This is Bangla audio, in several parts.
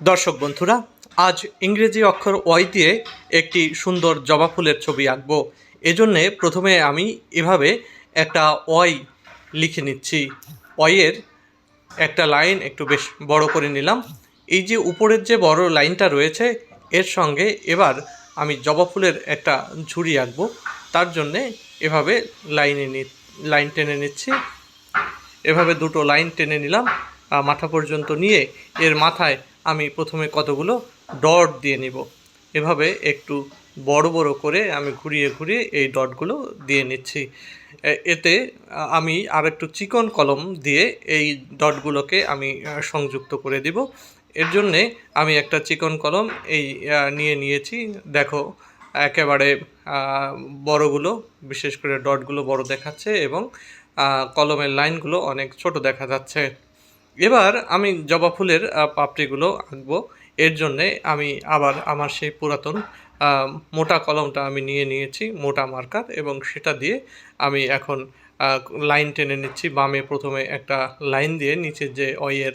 দর্শক বন্ধুরা, আজ ইংরেজি অক্ষর ওয়াই দিয়ে একটি সুন্দর জবা ফুলের ছবি আঁকব। এজন্যে প্রথমে আমি এভাবে একটা ওয়াই লিখে নিচ্ছি। ওয়াইয়ের একটা লাইন একটু বেশ বড় করে নিলাম। এই যে উপরের যে বড় লাইনটা রয়েছে এর সঙ্গে এবার আমি জবা ফুলের একটা ঝুড়ি আঁকবো। তার জন্যে এভাবে লাইন টেনে নিচ্ছি। এভাবে দুটো লাইন টেনে নিলাম মাথা পর্যন্ত নিয়ে এর মাথায় আমি প্রথমে কতগুলো ডট দিয়ে নিব। এভাবে একটু বড় বড় করে আমি ঘুরিয়ে ঘুরিয়ে এই ডটগুলো দিয়ে নিচ্ছি। এতে আমি আর একটু চিকন কলম দিয়ে এই ডটগুলোকে আমি সংযুক্ত করে দিব। এর জন্যে আমি একটা চিকন কলম নিয়ে নিয়েছি। দেখো একেবারে বড়গুলো, বিশেষ করে ডটগুলো বড় দেখাচ্ছে এবং কলমের লাইনগুলো অনেক ছোট দেখা যাচ্ছে। এবার আমি জবা ফুলের পাপড়িগুলো আঁকবো। এর জন্যে আমি আবার আমার সেই পুরাতন মোটা কলমটা আমি নিয়ে নিয়েছি, মোটা মার্কার, এবং সেটা দিয়ে আমি এখন লাইন টেনে নিচ্ছি। বামে প্রথমে একটা লাইন দিয়ে নিচের যে অয়ের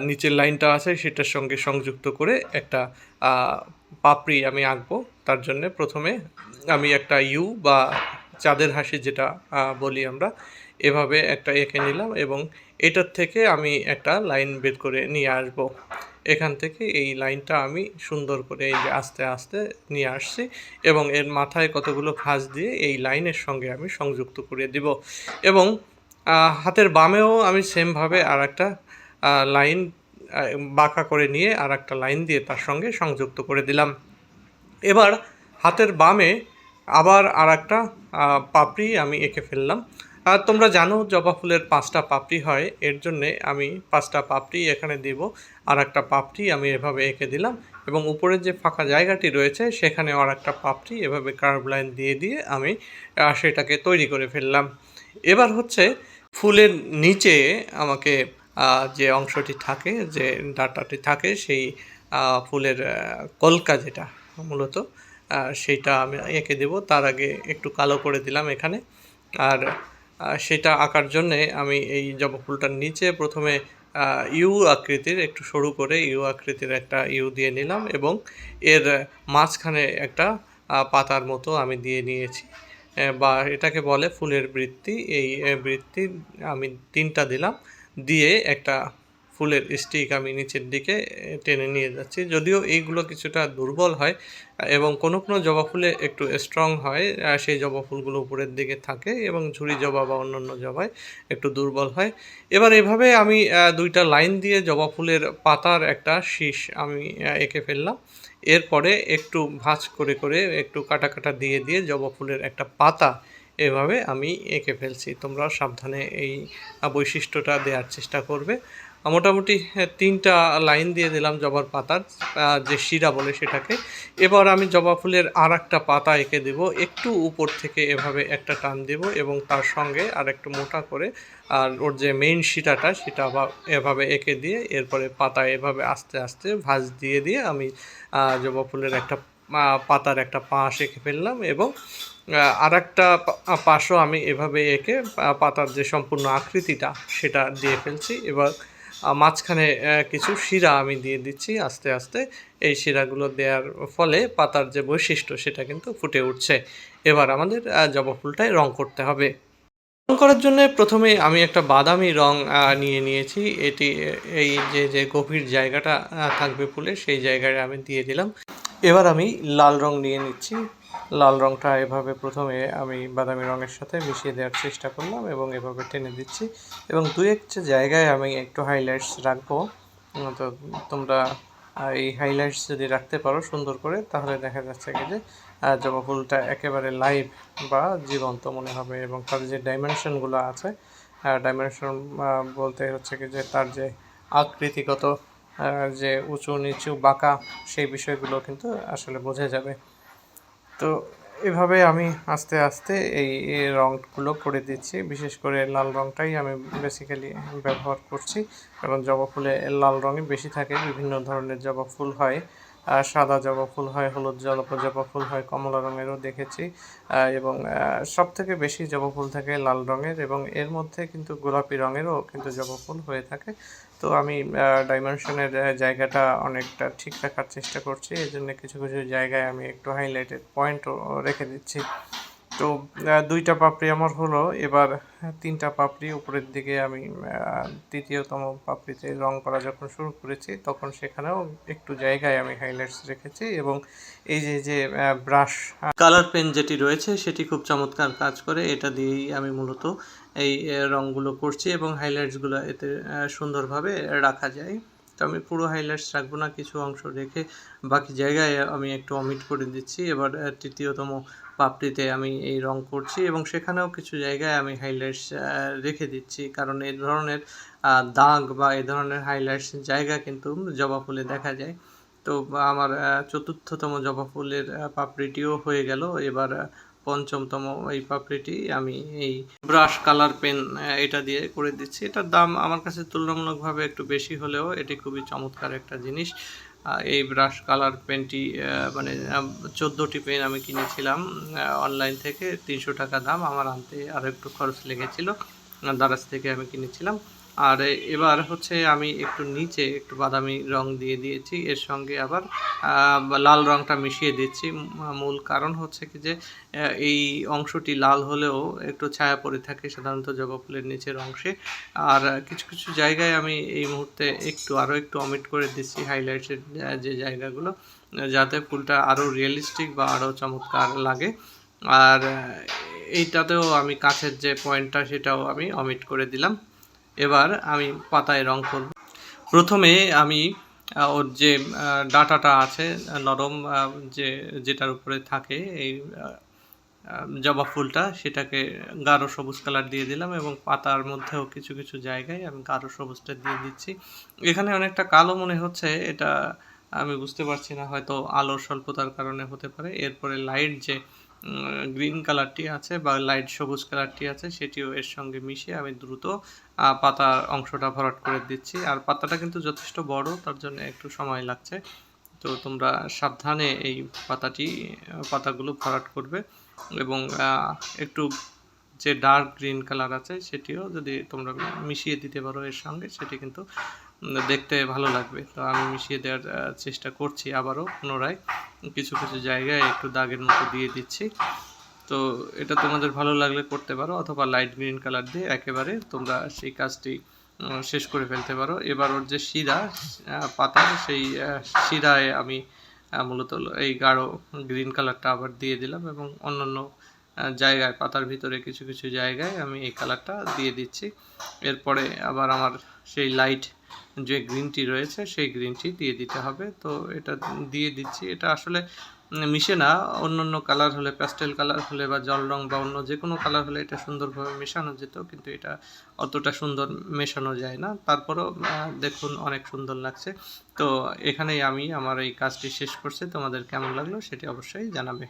নিচের লাইনটা আছে সেটার সঙ্গে সংযুক্ত করে একটা পাপড়ি আমি আঁকবো। তার জন্যে প্রথমে আমি একটা ইউ বা চাঁদের হাসি যেটা বলি আমরা, এভাবে একটা এঁকে নিলাম এবং এটার থেকে আমি একটা লাইন বের করে নিয়ে আসব। এখান থেকে এই লাইনটা আমি সুন্দর করে এই যে আস্তে আস্তে নিয়ে আসছি এবং এর মাথায় কতগুলো ভাঁজ দিয়ে এই লাইনের সঙ্গে আমি সংযুক্ত করে দিব এবং হাতের বামেও আমি সেমভাবে আর একটা লাইন বাঁকা করে নিয়ে আর একটা লাইন দিয়ে তার সঙ্গে সংযুক্ত করে দিলাম। এবার হাতের বামে আবার আর একটা পাপড়ি আমি এঁকে ফেললাম। তোমরা জানো জবা ফুলের 5টা পাপড়ি হয়, এর জন্যে আমি 5টা পাপড়ি এখানে দিব। আর একটা পাপড়ি আমি এভাবে এঁকে দিলাম এবং উপরের যে ফাঁকা জায়গাটি রয়েছে সেখানে আর একটা পাপড়ি এভাবে কার্ভ লাইন দিয়ে দিয়ে আমি সেটাকে তৈরি করে ফেললাম। এবার হচ্ছে ফুলের নিচে আমাকে যে অংশটি থাকে, যে ডাঁটাটি থাকে, সেই ফুলের কলকা যেটা মূলত সেইটা আমি এঁকে দেব। তার আগে একটু কালো করে দিলাম এখানে। আর সেটা আঁকার জন্যে আমি এই জবা ফুলটার নিচে প্রথমে ইউ আকৃতির, একটু সরু করে ইউ আকৃতির একটা ইউ দিয়ে নিলাম এবং এর মাঝখানে একটা পাতার মতো আমি দিয়ে নিয়েছি, বা এটাকে বলে ফুলের বৃত্তি। এই বৃত্তি আমি 3টা দিলাম, দিয়ে একটা ফুলের স্টিক আমি নিচের দিকে টেনে নিয়ে যাচ্ছি। যদিও এইগুলো কিছুটা দুর্বল হয় এবং কোনো কোনো জবা ফুলে একটু স্ট্রং হয়, সেই জবা ফুলগুলো উপরের দিকে থাকে এবং ঝুরি জবা বা অন্যান্য জবায় একটু দুর্বল হয়। এবার এভাবে আমি 2টা লাইন দিয়ে জবা ফুলের পাতার একটা শীষ আমি এঁকে ফেললাম। এরপরে একটু ভাঁজ করে করে একটু কাটা কাটা দিয়ে দিয়ে জবা ফুলের একটা পাতা এভাবে আমি এঁকে ফেলছি। তোমরা সাবধানে এই বৈশিষ্ট্যটা দেওয়ার চেষ্টা করবে। মোটামুটি 3টা লাইন দিয়ে দিলাম জবার পাতার, যে শিরা বলে সেটাকে। এবার আমি জবা ফুলের আর একটা পাতা এঁকে দেব। একটু উপর থেকে এভাবে একটা টান দেব এবং তার সঙ্গে আর একটু মোটা করে আর ওর যে মেইন শিরাটা সেটা আবার এভাবে এঁকে দিয়ে এরপরে পাতা এভাবে আস্তে আস্তে ভাঁজ দিয়ে দিয়ে আমি জবা ফুলের একটা পাতার একটা পাশ এঁকে ফেললাম এবং আর একটা পাশও আমি এভাবে এঁকে পাতার যে সম্পূর্ণ আকৃতিটা সেটা দিয়ে ফেলছি। এবার মাঝখানে কিছু শিরা আমি দিয়ে দিচ্ছি আস্তে আস্তে। এই শিরাগুলো দেওয়ার ফলে পাতার যে বৈশিষ্ট্য সেটা কিন্তু ফুটে উঠছে। এবার আমাদের জবা ফুলটায় রং করতে হবে। রং করার জন্য প্রথমে আমি একটা বাদামি রং নিয়ে নিয়েছি। এটি এই যে গভীর জায়গাটা থাকবে ফুলের, সেই জায়গায় আমি দিয়ে দিলাম। এবার আমি লাল রং নিয়ে নিচ্ছি। লাল রংটা এভাবে প্রথমে আমি বাদামি রঙের সাথে মিশিয়ে দেওয়ার চেষ্টা করলাম এবং এভাবে টেনে দিচ্ছি এবং 2-1 জায়গায় আমি একটু হাইলাইটস রাখবো। তো তোমরা এই হাইলাইটস যদি রাখতে পারো সুন্দর করে, তাহলে দেখা যাচ্ছে কি যে জবা ফুলটা একেবারে লাইভ বা জীবন্ত মনে হবে এবং তার যে ডাইমেনশনগুলো আছে, ডাইমেনশন বলতে হচ্ছে কি যে তার যে আকৃতিগত যে উঁচু নিচু বাঁকা, সেই বিষয়গুলো কিন্তু আসলে বোঝা যাবে। তো এভাবে আমি আস্তে আস্তে এই রঙগুলো করে দিচ্ছি। বিশেষ করে লাল রঙটাই আমি বেসিক্যালি ব্যবহার করছি, কারণ জবা ফুলে লাল রঙই বেশি থাকে। বিভিন্ন ধরনের জবা ফুল হয়, সাদা জবা ফুল হয়, হলুদ জবা ফুল হয়, কমলা রঙেরও দেখেছি, এবং সব থেকে বেশি জবা ফুল থাকে লাল রঙের, এবং এর মধ্যে কিন্তু গোলাপি রঙেরও কিন্তু জবা ফুল হয়ে থাকে। তো আমি ডাইমেনশনের জায়গাটা অনেকটা ঠিক রাখার চেষ্টা করছি, এই জন্য কিছু কিছু জায়গায় আমি একটু হাইলাইটেড পয়েন্টও রেখে দিচ্ছি। তো ২টা পাপড়ি আমার হলো, এবার ৩টা পাপড়ি উপরের দিকে আমি ৩য়তম পাপড়িতে রং করা যখন শুরু করেছি তখন সেখানেও একটু জায়গায় আমি হাইলাইটস রেখেছি, এবং এই যে ব্রাশ কালার পেন যেটি রয়েছে সেটি খুব চমৎকার কাজ করে, এটা দিয়েই আমি মূলত এই রঙগুলো করছি এবং হাইলাইটসগুলো এতে সুন্দরভাবে রাখা যায়। তো আমি পুরো হাইলাইটস রাখবো না, কিছু অংশ রেখে বাকি জায়গায় আমি একটু অমিট করে দিচ্ছি। এবার ৩য়তম পাপড়িতে আমি এই রং করছি এবং সেখানেও কিছু জায়গায় আমি হাইলাইটস রেখে দিচ্ছি, কারণ এই ধরনের দাগ বা এই ধরনের হাইলাইটস জায়গা কিন্তু জবা ফুলে দেখা যায়। তো আমার ৪র্থতম জবা ফুলের পাপড়িটিও হয়ে গেল। এবার ৫ম এই পাপড়িটি আমি এই ব্রাশ কালার পেন এটা দিয়ে করে দিচ্ছি। এটার দাম আমার কাছে তুলনামূলকভাবে একটু বেশি হলেও এটি খুবই চমৎকার একটা জিনিস। এই ব্রাশ কালার পেনটি মানে ১৪টি পেন আমি কিনেছিলাম অনলাইন থেকে, ৩০০ টাকা দাম। আমার আনতে আরও একটু খরচ লেগেছিল, দারাজ থেকে আমি কিনেছিলাম। আর এবার হচ্ছে আমি একটু নিচে একটু বাদামি রং দিয়ে দিয়েছি, এর সঙ্গে আবার লাল রংটা মিশিয়ে দিচ্ছি। মূল কারণ হচ্ছে কি যে এই অংশটি লাল হলেও একটু ছায়া পড়ে থাকে সাধারণত জবা ফুলের নিচের অংশে। আর কিছু কিছু জায়গায় আমি এই মুহূর্তে আরও একটু অমিট করে দিচ্ছি হাইলাইটের যে জায়গাগুলো, যাতে ফুলটা আরও রিয়েলিস্টিক বা আরও চমৎকার লাগে। আর এইটাতেও আমি কাছের যে পয়েন্টটা সেটাও আমি অমিট করে দিলাম। এবার আমি পাতায় রং করব। প্রথমে আমি ওর যে ডাঁটাটা আছে নরম, যেটার উপরে থাকে এই জবা ফুলটা, সেটাকে গাঢ় সবুজ কালার দিয়ে দিলাম এবং পাতার মধ্যেও কিছু কিছু জায়গায় আমি গাঢ় সবুজটা দিয়ে দিচ্ছি। এখানে অনেকটা কালো মনে হচ্ছে, এটা আমি বুঝতে পারছি না, হয়তো আলোর স্বল্পতার কারণে হতে পারে। এরপরে লাইট যে গ্রিন কালারটি আছে বা লাইট সবুজ কালারটি আছে সেটিও এর সঙ্গে মিশিয়ে আমি দ্রুত পাতার অংশটা ভরাট করে দিচ্ছি। আর পাতাটা কিন্তু যথেষ্ট বড়, তার জন্য একটু সময় লাগছে। তো তোমরা সাবধানে এই পাতাগুলো ভরাট করবে, এবং একটু যে ডার্ক গ্রিন কালার আছে সেটিও যদি তোমরা মিশিয়ে দিতে পারো এর সঙ্গে, সেটি কিন্তু দেখতে ভালো লাগবে। তো আমি মিশিয়ে দেওয়ার চেষ্টা করছি, আবারও পুনরায় কিছু কিছু জায়গায় একটু দাগের মতো দিয়ে দিচ্ছি। তো এটা তোমাদের ভালো লাগলে করতে পারো, অথবা লাইট গ্রিন কালার দিয়ে একেবারে তোমরা সেই কাজটি শেষ করে ফেলতে পারো। এবার ওর যে শিরা পাতার, সেই শিরায় আমি মূলত এই গাঢ় গ্রিন কালারটা আবার দিয়ে দিলাম, এবং অন্যান্য জায়গায় পাতার ভিতরে কিছু কিছু জায়গায় আমি এই কালারটা দিয়ে দিচ্ছি। এরপরে আবার আমার সেই লাইট যে গ্রিনটি রয়েছে সেই গ্রিনটি দিয়ে দিতে হবে। তো এটা দিয়ে দিচ্ছি, এটা আসলে মিশে না। অন্য কালার হলে, প্যাস্টেল কালার হলে বা জল রং বা অন্য যে কোনো কালার হলে এটা সুন্দরভাবে মেশানো যেত, কিন্তু এটা অতটা সুন্দর মেশানো যায় না। তারপরেও দেখুন অনেক সুন্দর লাগছে। তো এখানেই আমি আমার এই কাজটি শেষ করছি। তোমাদের কেমন লাগলো সেটি অবশ্যই জানাবে।